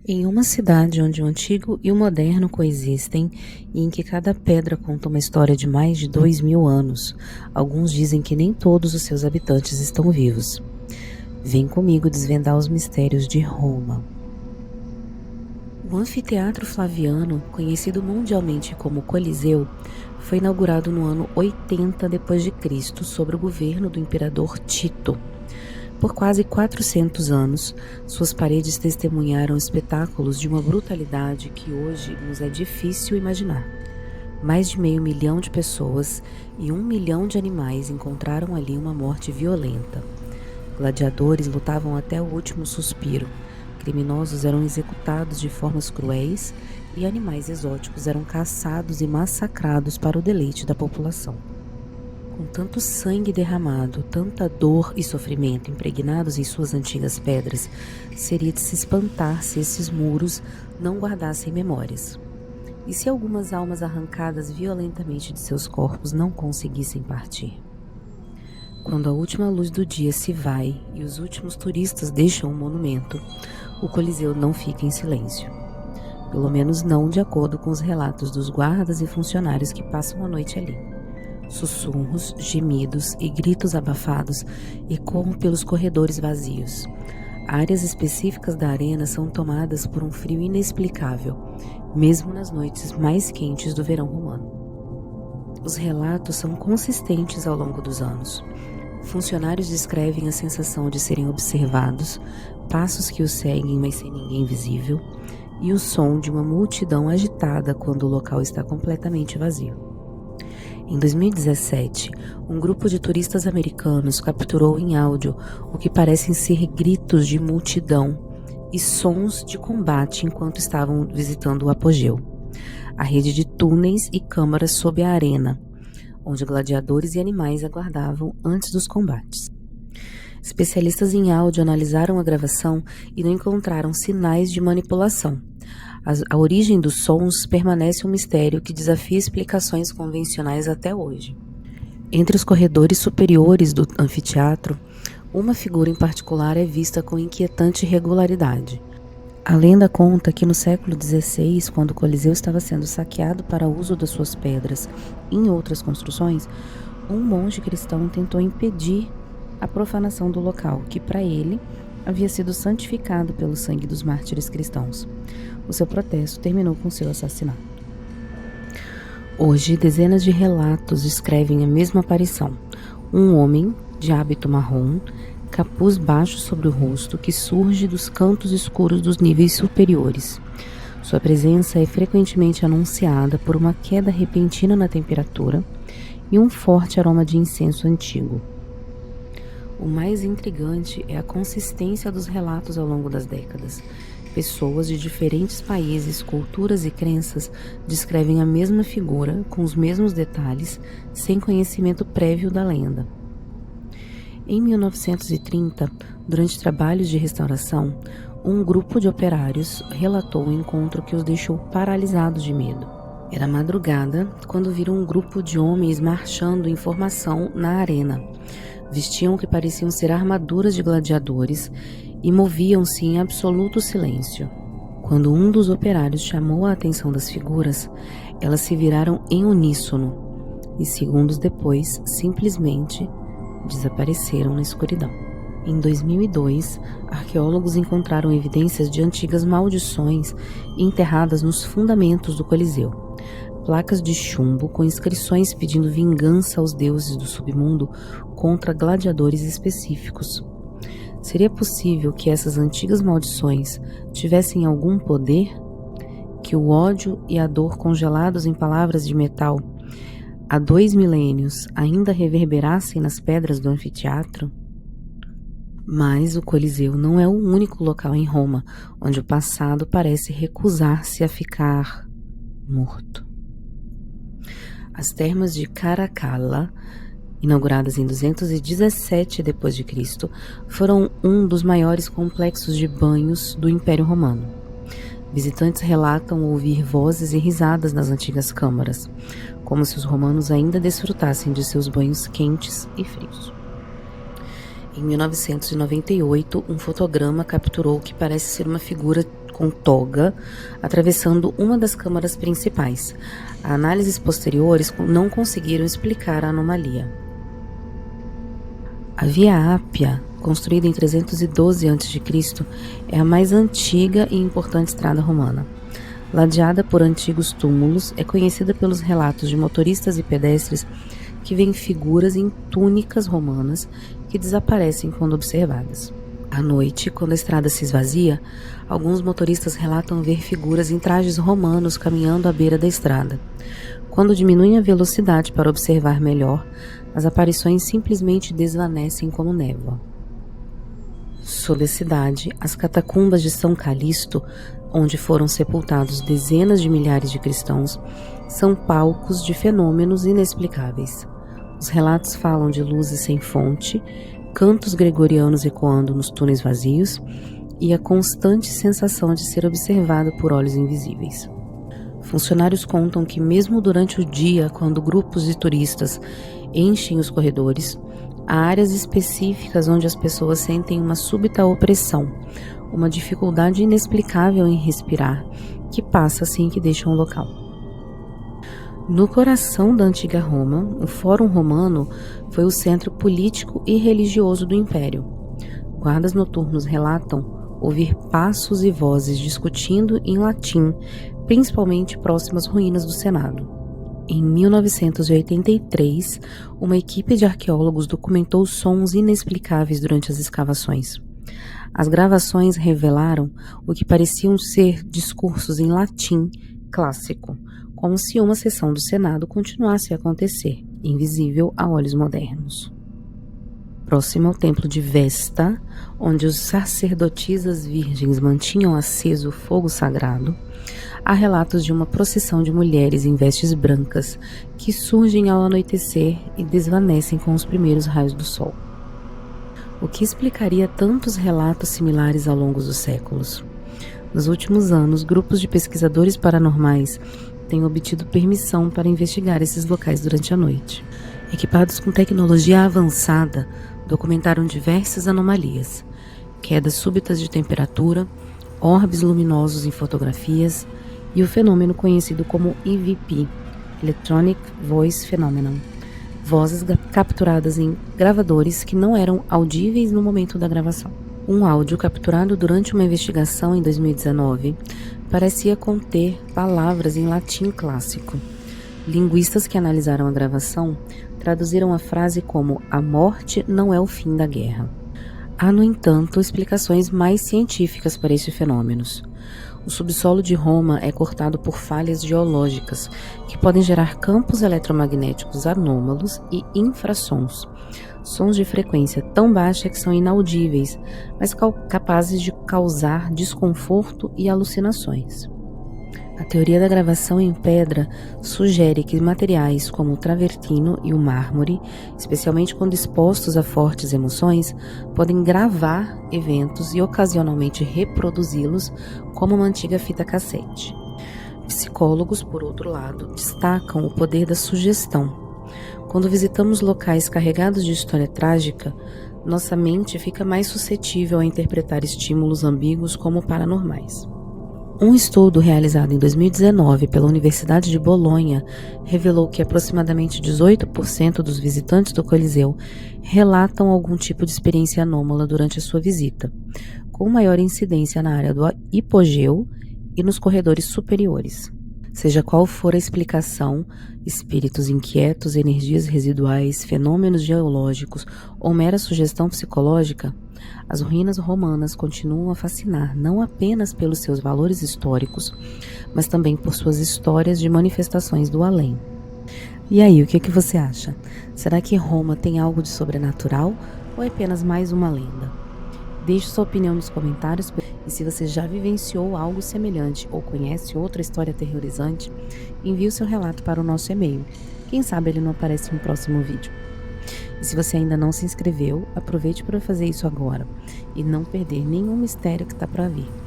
Em uma cidade onde o antigo e o moderno coexistem e em que cada pedra conta uma história de mais de 2000 anos, alguns dizem que nem todos os seus habitantes estão vivos. Vem comigo desvendar os mistérios de Roma. O Anfiteatro Flaviano, conhecido mundialmente como Coliseu, foi inaugurado no ano 80 d.C., sob o governo do imperador Tito. Por quase 400 anos, suas paredes testemunharam espetáculos de uma brutalidade que hoje nos é difícil imaginar. Mais de 500 mil de pessoas e 1 milhão de animais encontraram ali uma morte violenta. Gladiadores lutavam até o último suspiro, criminosos eram executados de formas cruéis e animais exóticos eram caçados e massacrados para o deleite da população. Com tanto sangue derramado, tanta dor e sofrimento impregnados em suas antigas pedras, seria de se espantar se esses muros não guardassem memórias. E se algumas almas arrancadas violentamente de seus corpos não conseguissem partir? Quando a última luz do dia se vai e os últimos turistas deixam o monumento, o Coliseu não fica em silêncio. Pelo menos não de acordo com os relatos dos guardas e funcionários que passam a noite ali. Sussurros, gemidos e gritos abafados ecoam pelos corredores vazios. Áreas específicas da arena são tomadas por um frio inexplicável, mesmo nas noites mais quentes do verão romano. Os relatos são consistentes ao longo dos anos. Funcionários descrevem a sensação de serem observados, passos que os seguem mas sem ninguém visível, e o som de uma multidão agitada quando o local está completamente vazio. Em 2017, um grupo de turistas americanos capturou em áudio o que parecem ser gritos de multidão e sons de combate enquanto estavam visitando o apogeu, a rede de túneis e câmaras sob a arena, onde gladiadores e animais aguardavam antes dos combates. Especialistas em áudio analisaram a gravação e não encontraram sinais de manipulação. A origem dos sons permanece um mistério que desafia explicações convencionais até hoje. Entre os corredores superiores do anfiteatro, uma figura em particular é vista com inquietante regularidade. A lenda conta que no século XVI, quando o Coliseu estava sendo saqueado para uso das suas pedras em outras construções, um monge cristão tentou impedir a profanação do local, que para ele havia sido santificado pelo sangue dos mártires cristãos. O seu protesto terminou com seu assassinato. Hoje, dezenas de relatos descrevem a mesma aparição. Um homem de hábito marrom, capuz baixo sobre o rosto, que surge dos cantos escuros dos níveis superiores. Sua presença é frequentemente anunciada por uma queda repentina na temperatura e um forte aroma de incenso antigo. O mais intrigante é a consistência dos relatos ao longo das décadas. Pessoas de diferentes países, culturas e crenças descrevem a mesma figura com os mesmos detalhes, sem conhecimento prévio da lenda. Em 1930, durante trabalhos de restauração, um grupo de operários relatou um encontro que os deixou paralisados de medo. Era madrugada quando viram um grupo de homens marchando em formação na arena. Vestiam o que pareciam ser armaduras de gladiadores e moviam-se em absoluto silêncio. Quando um dos operários chamou a atenção das figuras, elas se viraram em uníssono e segundos depois, simplesmente, desapareceram na escuridão. Em 2002, arqueólogos encontraram evidências de antigas maldições enterradas nos fundamentos do Coliseu. Placas de chumbo com inscrições pedindo vingança aos deuses do submundo contra gladiadores específicos. Seria possível que essas antigas maldições tivessem algum poder? Que o ódio e a dor congelados em palavras de metal há 2 milênios ainda reverberassem nas pedras do anfiteatro? Mas o Coliseu não é o único local em Roma onde o passado parece recusar-se a ficar morto. As termas de Caracalla, inauguradas em 217 d.C., foram um dos maiores complexos de banhos do Império Romano. Visitantes relatam ouvir vozes e risadas nas antigas câmaras, como se os romanos ainda desfrutassem de seus banhos quentes e frios. Em 1998, um fotograma capturou o que parece ser uma figura com toga atravessando uma das câmaras principais. Análises posteriores não conseguiram explicar a anomalia. A Via Ápia, construída em 312 a.C., é a mais antiga e importante estrada romana. Ladeada por antigos túmulos, é conhecida pelos relatos de motoristas e pedestres que veem figuras em túnicas romanas que desaparecem quando observadas. À noite, quando a estrada se esvazia, alguns motoristas relatam ver figuras em trajes romanos caminhando à beira da estrada. Quando diminuem a velocidade para observar melhor, as aparições simplesmente desvanecem como névoa. Sob a cidade, as catacumbas de São Calixto, onde foram sepultados dezenas de milhares de cristãos, são palcos de fenômenos inexplicáveis. Os relatos falam de luzes sem fonte, cantos gregorianos ecoando nos túneis vazios e a constante sensação de ser observado por olhos invisíveis. Funcionários contam que mesmo durante o dia, quando grupos de turistas enchem os corredores, há áreas específicas onde as pessoas sentem uma súbita opressão, uma dificuldade inexplicável em respirar, que passa assim que deixam o local. No coração da antiga Roma, o Fórum Romano foi o centro político e religioso do Império. Guardas noturnos relatam ouvir passos e vozes discutindo em latim, principalmente próximas às ruínas do Senado. Em 1983, uma equipe de arqueólogos documentou sons inexplicáveis durante as escavações. As gravações revelaram o que pareciam ser discursos em latim clássico, como se uma sessão do Senado continuasse a acontecer, invisível a olhos modernos. Próximo ao templo de Vesta, onde os sacerdotisas virgens mantinham aceso o fogo sagrado, há relatos de uma procissão de mulheres em vestes brancas que surgem ao anoitecer e desvanecem com os primeiros raios do sol. O que explicaria tantos relatos similares ao longo dos séculos? Nos últimos anos, grupos de pesquisadores paranormais têm obtido permissão para investigar esses locais durante a noite. Equipados com tecnologia avançada, documentaram diversas anomalias, quedas súbitas de temperatura, orbes luminosos em fotografias e o fenômeno conhecido como EVP, Electronic Voice Phenomenon, vozes capturadas em gravadores que não eram audíveis no momento da gravação. Um áudio capturado durante uma investigação em 2019 parecia conter palavras em latim clássico. Linguistas que analisaram a gravação traduziram a frase como "a morte não é o fim da guerra". Há, no entanto, explicações mais científicas para esses fenômenos. O subsolo de Roma é cortado por falhas geológicas que podem gerar campos eletromagnéticos anômalos e infrassons, sons de frequência tão baixa que são inaudíveis, mas capazes de causar desconforto e alucinações. A teoria da gravação em pedra sugere que materiais como o travertino e o mármore, especialmente quando expostos a fortes emoções, podem gravar eventos e ocasionalmente reproduzi-los como uma antiga fita cassete. Psicólogos, por outro lado, destacam o poder da sugestão. Quando visitamos locais carregados de história trágica, nossa mente fica mais suscetível a interpretar estímulos ambíguos como paranormais. Um estudo realizado em 2019 pela Universidade de Bolonha revelou que aproximadamente 18% dos visitantes do Coliseu relatam algum tipo de experiência anômala durante a sua visita, com maior incidência na área do hipogeu e nos corredores superiores. Seja qual for a explicação, espíritos inquietos, energias residuais, fenômenos geológicos ou mera sugestão psicológica, as ruínas romanas continuam a fascinar não apenas pelos seus valores históricos, mas também por suas histórias de manifestações do além. E aí, o que você acha? Será que Roma tem algo de sobrenatural ou é apenas mais uma lenda? Deixe sua opinião nos comentários e se você já vivenciou algo semelhante ou conhece outra história aterrorizante, envie o seu relato para o nosso e-mail. Quem sabe ele não aparece em um próximo vídeo. E se você ainda não se inscreveu, aproveite para fazer isso agora e não perder nenhum mistério que está para vir.